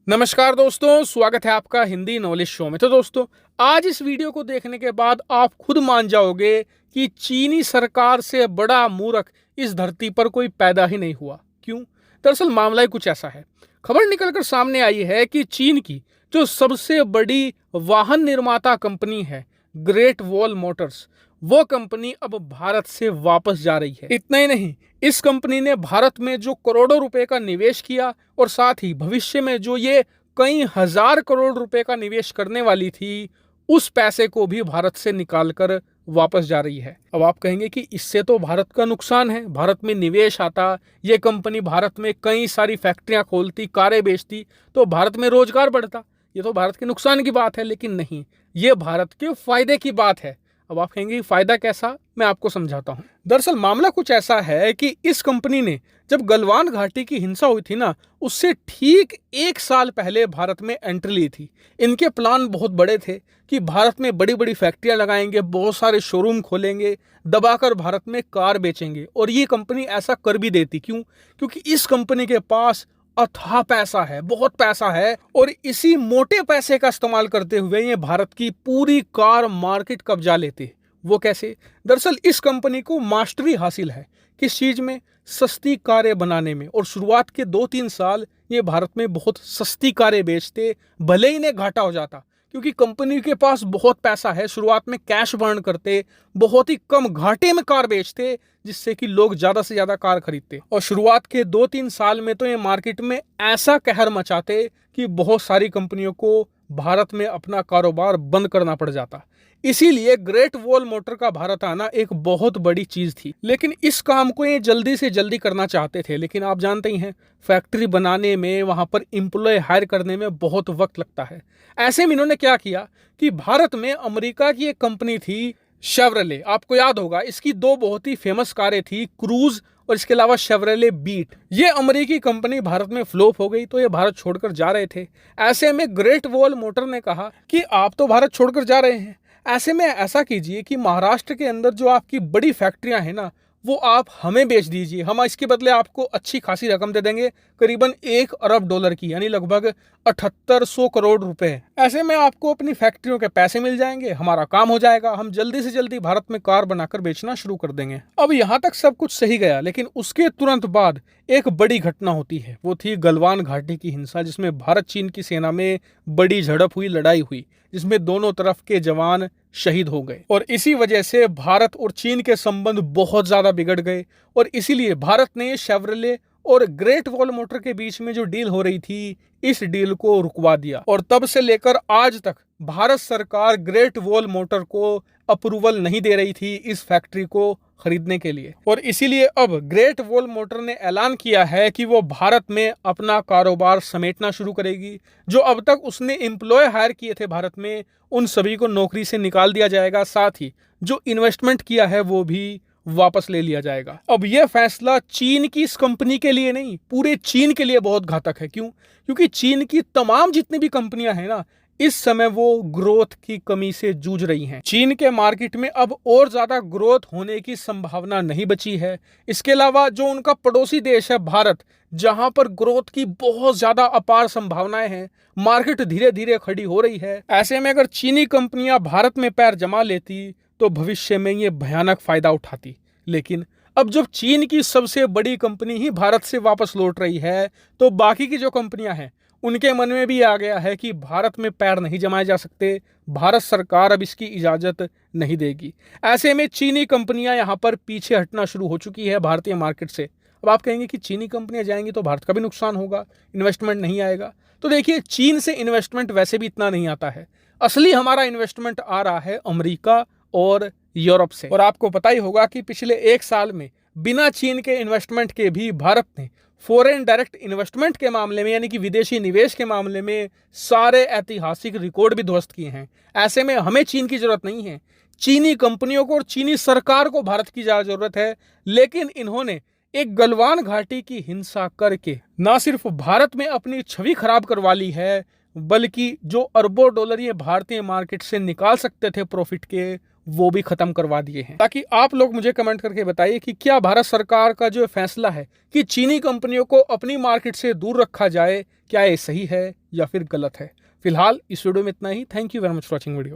नमस्कार दोस्तों, स्वागत है आपका हिंदी नॉलेज शो में। तो दोस्तों, आज इस वीडियो को देखने के बाद आप खुद मान जाओगे कि चीनी सरकार से बड़ा मूर्ख इस धरती पर कोई पैदा ही नहीं हुआ। क्यों? दरअसल मामला ही कुछ ऐसा है। खबर निकलकर सामने आई है कि चीन की जो सबसे बड़ी वाहन निर्माता कंपनी है, ग्रेट वॉल मोटर्स, वो कंपनी अब भारत से वापस जा रही है। इतना ही नहीं, इस कंपनी ने भारत में जो करोड़ों रुपए का निवेश किया और साथ ही भविष्य में जो ये कई हजार करोड़ रुपए का निवेश करने वाली थी, उस पैसे को भी भारत से निकालकर वापस जा रही है। अब आप कहेंगे कि इससे तो भारत का नुकसान है, भारत में निवेश आता, ये कंपनी भारत में कई सारी फैक्ट्रियां खोलती, कारें बेचती, तो भारत में रोजगार बढ़ता। ये तो भारत के नुकसान की बात है, लेकिन नहीं, ये भारत के फायदे की बात है। अब आप कहेंगे फायदा कैसा? मैं आपको समझाता हूं। दरअसल मामला कुछ ऐसा है कि इस कंपनी ने जब गलवान घाटी की हिंसा हुई थी ना, उससे ठीक 1 साल पहले भारत में एंट्री ली थी। इनके प्लान बहुत बड़े थे कि भारत में बड़ी बड़ी फैक्ट्रियां लगाएंगे, बहुत सारे शोरूम खोलेंगे, दबाकर भारत में कार बेचेंगे। और ये कंपनी ऐसा कर भी देती। क्यों? क्योंकि इस कंपनी के पास अथाह पैसा है, बहुत पैसा है, और इसी मोटे पैसे का इस्तेमाल करते हुए ये भारत की पूरी कार मार्केट कब्जा लेते। वो कैसे? दरअसल इस कंपनी को मास्टरी हासिल है किस चीज में? सस्ती कारें बनाने में। और शुरुआत के 2-3 साल ये भारत में बहुत सस्ती कारें बेचते, भले ही इन्हें घाटा हो जाता, क्योंकि कंपनी के पास बहुत पैसा है। शुरुआत में कैश बर्न करते, बहुत ही कम घाटे में कार बेचते, जिससे कि लोग ज्यादा से ज्यादा कार खरीदते। और शुरुआत के 2-3 साल में तो ये मार्केट में ऐसा कहर मचाते कि बहुत सारी कंपनियों को भारत में अपना कारोबार बंद करना पड़ जाता। इसीलिए ग्रेट वॉल मोटर का भारत आना एक बहुत बड़ी चीज थी। लेकिन इस काम को ये जल्दी से जल्दी करना चाहते थे, लेकिन आप जानते ही हैं, फैक्ट्री बनाने में, वहां पर एम्प्लॉय हायर करने में बहुत वक्त लगता है। ऐसे में इन्होंने क्या किया कि भारत में अमेरिका की एक कंपनी थी शेवरले, आपको याद होगा, इसकी 2 बहुत ही फेमस कारें थी, क्रूज और इसके अलावा शेवरले बीट। ये अमेरिकी कंपनी भारत में फ्लॉप हो गई, तो ये भारत छोड़कर जा रहे थे। ऐसे में ग्रेट वॉल मोटर ने कहा कि आप तो भारत छोड़कर जा रहे हैं, ऐसे में ऐसा कीजिए कि महाराष्ट्र के अंदर जो आपकी बड़ी फैक्ट्रियां हैं ना, वो आप हमें बेच दीजिए। हम इसके बदले आपको अच्छी खासी रकम दे देंगे, करीबन $1 अरब की, यानी लगभग 7800 करोड़ रुपए। ऐसे में आपको अपनी फैक्ट्रियों के पैसे मिल जाएंगे, हमारा काम हो जाएगा, हम जल्दी से जल्दी भारत में कार बनाकर बेचना शुरू कर देंगे। अब यहाँ तक सब कुछ सही गया, लेकिन उसके तुरंत बाद एक बड़ी घटना होती है। वो थी गलवान घाटी की हिंसा, जिसमें भारत चीन की सेना में बड़ी झड़प हुई, लड़ाई हुई, जिसमें दोनों तरफ के जवान शहीद हो गए। और इसी वजह से भारत और चीन के संबंध बहुत ज्यादा बिगड़ गए। और इसीलिए भारत ने शेवरले और ग्रेट वॉल मोटर के बीच में जो डील हो रही थी, इस डील को रुकवा दिया। और तब से लेकर आज तक भारत सरकार ग्रेट वॉल मोटर को अप्रूवल नहीं दे रही थी इस फैक्ट्री को खरीदने के लिए। और इसीलिए अब ग्रेट वॉल मोटर ने ऐलान किया है कि वो भारत में अपना कारोबार समेटना शुरू करेगी। जो अब तक उसने एम्प्लॉय हायर किए थे भारत में, उन सभी को नौकरी से निकाल दिया जाएगा, साथ ही जो इन्वेस्टमेंट किया है वो भी वापस ले लिया जाएगा। अब यह फैसला चीन की इस कंपनी के लिए नहीं, पूरे चीन के लिए बहुत घातक है। क्यों? क्योंकि चीन की तमाम जितनी भी कंपनियां हैं ना, इस समय वो ग्रोथ की कमी से जूझ रही हैं। चीन के मार्केट में अब और ज्यादा ग्रोथ होने की संभावना नहीं बची है। इसके अलावा जो उनका पड़ोसी देश है भारत, जहां पर ग्रोथ की बहुत ज्यादा अपार संभावनाएं हैं, मार्केट धीरे धीरे खड़ी हो रही है। ऐसे में अगर चीनी कंपनियां भारत में पैर जमा लेती तो भविष्य में ये भयानक फायदा उठाती। लेकिन अब जब चीन की सबसे बड़ी कंपनी ही भारत से वापस लौट रही है, तो बाकी की जो कंपनियां हैं उनके मन में भी आ गया है कि भारत में पैर नहीं जमाए जा सकते, भारत सरकार अब इसकी इजाजत नहीं देगी। ऐसे में चीनी कंपनियां यहां पर पीछे हटना शुरू हो चुकी है भारतीय मार्केट से। अब आप कहेंगे कि चीनी कंपनियां जाएंगी तो भारत का भी नुकसान होगा, इन्वेस्टमेंट नहीं आएगा। तो देखिए, चीन से इन्वेस्टमेंट वैसे भी इतना नहीं आता है। असली हमारा इन्वेस्टमेंट आ रहा है अमेरिका और यूरोप से। और आपको पता ही होगा कि पिछले 1 साल में बिना चीन के इन्वेस्टमेंट के भी भारत ने फॉरेन डायरेक्ट इन्वेस्टमेंट के मामले में, यानी कि विदेशी निवेश के मामले में, सारे ऐतिहासिक रिकॉर्ड भी ध्वस्त किए हैं। ऐसे में हमें चीन की जरूरत नहीं है, चीनी कंपनियों को और चीनी सरकार को भारत की ज्यादा जरूरत है। लेकिन इन्होंने एक गलवान घाटी की हिंसा करके न सिर्फ भारत में अपनी छवि खराब करवा ली है, बल्कि जो अरबों डॉलर ये भारतीय मार्केट से निकाल सकते थे प्रॉफिट के, वो भी खत्म करवा दिए हैं। ताकि आप लोग मुझे कमेंट करके बताइए कि क्या भारत सरकार का जो फैसला है कि चीनी कंपनियों को अपनी मार्केट से दूर रखा जाए, क्या ये सही है या फिर गलत है। फिलहाल इस वीडियो में इतना ही। Thank you very much for watching video.